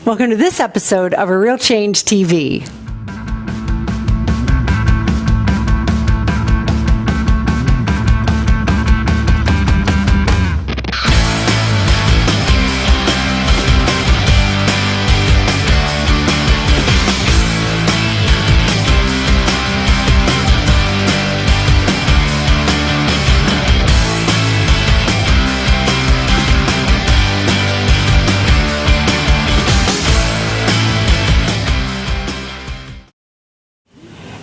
Welcome to this episode of A Real Change TV.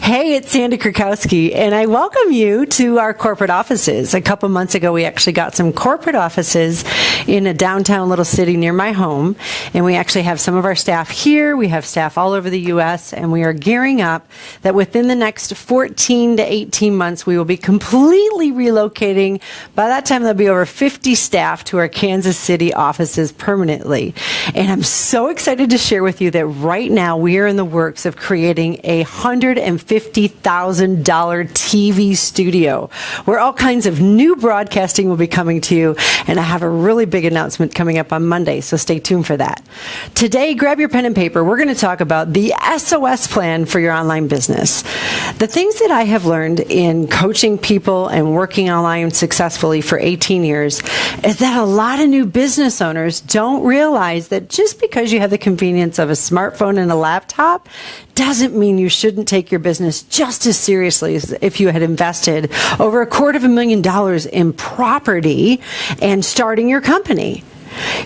Hey, it's Sandy Krakowski, and I welcome you to our corporate offices. A couple months ago, we actually got some corporate offices in a downtown little city near my home, and we actually have some of our staff here. We have staff all over the U.S., and we are gearing up that within the next 14 to 18 months, we will be completely relocating. By that time, there'll be over 50 staff to our Kansas City offices permanently. And I'm so excited to share with you that right now, we are in the works of creating a $150,000 TV studio where all kinds of new broadcasting will be coming to you, and I have a really big announcement coming up on Monday, so stay tuned for that. Today, grab your pen and paper. We're going to talk about the SOS plan for your online business. The things that I have learned in coaching people and working online successfully for 18 years is that a lot of new business owners don't realize that just because you have the convenience of a smartphone and a laptop doesn't mean you shouldn't take your business just as seriously as if you had invested over $250,000 in property and starting your company.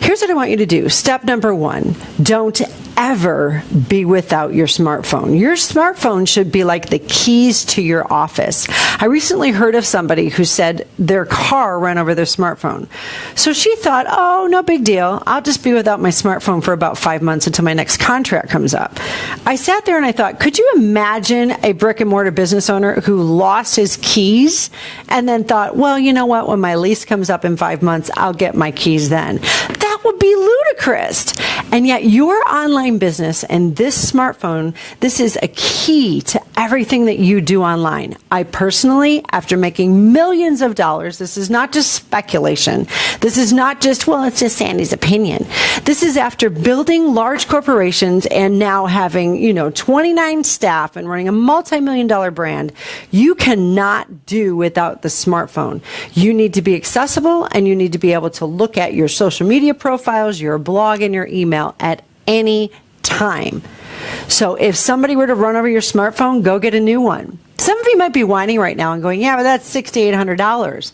Here's what I want you to do. Step number one, don't ever be without your smartphone. Your smartphone should be like the keys to your office. I recently heard of somebody who said their car ran over their smartphone. So she thought, oh, no big deal. I'll just be without my smartphone for about 5 months until my next contract comes up. I sat there and I thought, could you imagine a brick and mortar business owner who lost his keys and then thought, well, you know what? When my lease comes up in 5 months, I'll get my keys then. That would be ludicrous. And yet your online business and this smartphone, this is a key to everything that you do online. I personally, after making millions of dollars, this is not just speculation. This is not just, well, it's just Sandy's opinion. This is after building large corporations and now having, 29 staff and running a multi-million-dollar brand. You cannot do without the smartphone. You need to be accessible, and you need to be able to look at your social media profiles, your blog, and your email at any time. So if somebody were to run over your smartphone, go get a new one. Some of you might be whining right now and going, yeah, but that's $600 to $800.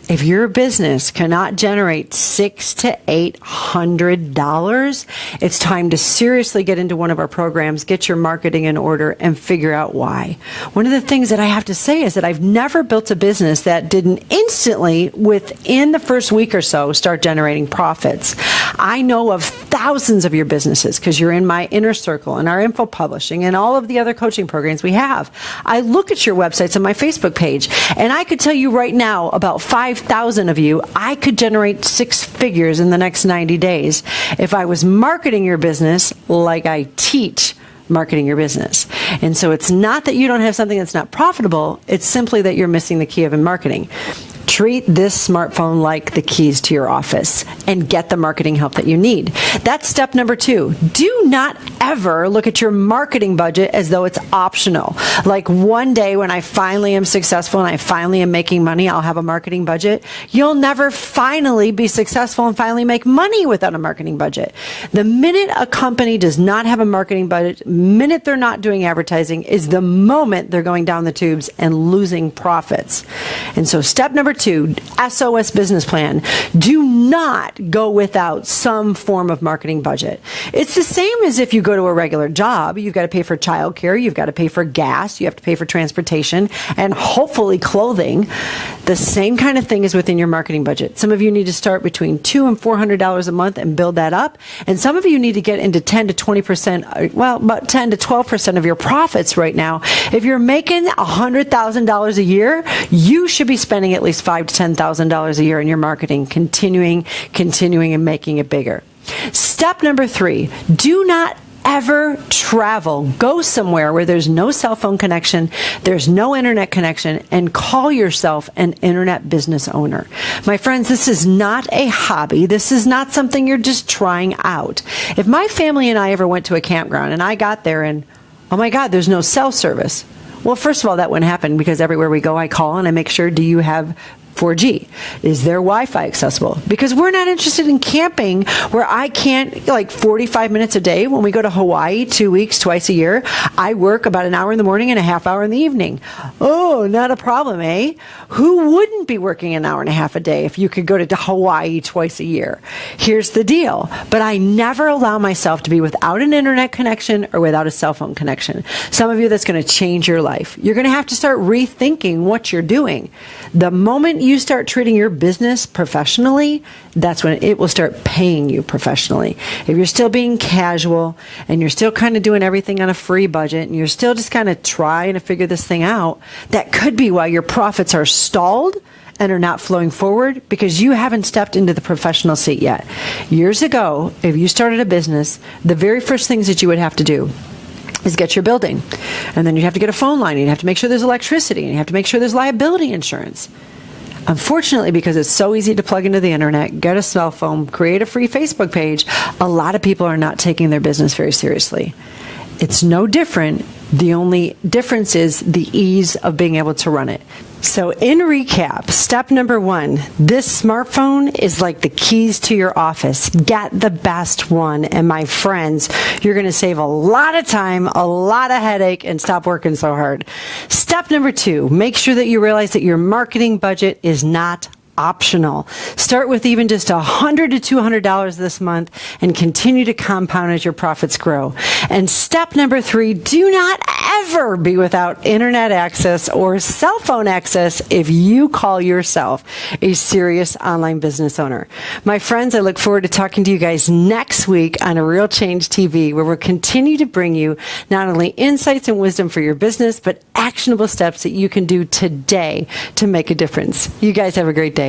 If your business cannot generate $600 to $800, it's time to seriously get into one of our programs, get your marketing in order, and figure out why. One of the things that I have to say is that I've never built a business that didn't instantly, within the first week or so, start generating profits. I know of thousands of your businesses because you're in my inner circle and our info publishing and all of the other coaching programs we have. I look at your websites on my Facebook page, and I could tell you right now about 5,000 of you, I could generate 6 figures in the next 90 days if I was marketing your business like I teach marketing your business. And so it's not that you don't have something that's not profitable, it's simply that you're missing the key of in marketing. Treat this smartphone like the keys to your office and get the marketing help that you need. That's step number 2. Do not ever look at your marketing budget as though it's optional. Like one day when I finally am successful and I finally am making money, I'll have a marketing budget. You'll never finally be successful and finally make money without a marketing budget. The minute a company does not have a marketing budget, the minute they're not doing advertising, is the moment they're going down the tubes and losing profits. And so step number 2, SOS business plan. Do not go without some form of marketing budget. It's the same as if you go to a regular job. You've got to pay for childcare, you've got to pay for gas, you have to pay for transportation, and hopefully clothing. The same kind of thing is within your marketing budget. Some of you need to start between $200 and $400 a month and build that up. And some of you need to get into 10 to 20%, well, about 10 to 12% of your profits right now. If you're making $100,000 a year, you should be spending at least $5,000 to $10,000 a year in your marketing, continuing, and making it bigger. Step number 3, do not ever travel, go somewhere where there's no cell phone connection, there's no internet connection, and call yourself an internet business owner. My friends, this is not a hobby. This is not something you're just trying out. If my family and I ever went to a campground and I got there and, oh my God, there's no cell service. Well, first of all, that wouldn't happen because everywhere we go, I call and I make sure, do you have 4G? Is there Wi-Fi accessible? Because we're not interested in camping where I can't, like 45 minutes a day. When we go to Hawaii 2 weeks, twice a year, I work about an hour in the morning and a half hour in the evening. Oh, not a problem, eh? Who wouldn't be working an hour and a half a day if you could go to Hawaii twice a year? Here's the deal. But I never allow myself to be without an internet connection or without a cell phone connection. Some of you, that's going to change your life. You're going to have to start rethinking what you're doing. The moment you start treating your business professionally, that's when it will start paying you professionally. If you're still being casual and you're still kind of doing everything on a free budget and you're still just kind of trying to figure this thing out, that could be why your profits are stalled and are not flowing forward, because you haven't stepped into the professional seat yet. Years ago, if you started a business, the very first things that you would have to do is get your building. And then you'd have to get a phone line. You'd have to make sure there's electricity. And you have to make sure there's liability insurance. Unfortunately, because it's so easy to plug into the internet, get a cell phone, create a free Facebook page, a lot of people are not taking their business very seriously. It's no different. The only difference is the ease of being able to run it. So in recap, step number 1, this smartphone is like the keys to your office. Get the best one. And my friends, you're going to save a lot of time, a lot of headache, and stop working so hard. Step number 2, make sure that you realize that your marketing budget is not optional. Start with even just $100 to $200 this month and continue to compound as your profits grow. And step number 3, do not ever be without internet access or cell phone access if you call yourself a serious online business owner. My friends, I look forward to talking to you guys next week on A Real Change TV, where we'll continue to bring you not only insights and wisdom for your business, but actionable steps that you can do today to make a difference. You guys have a great day.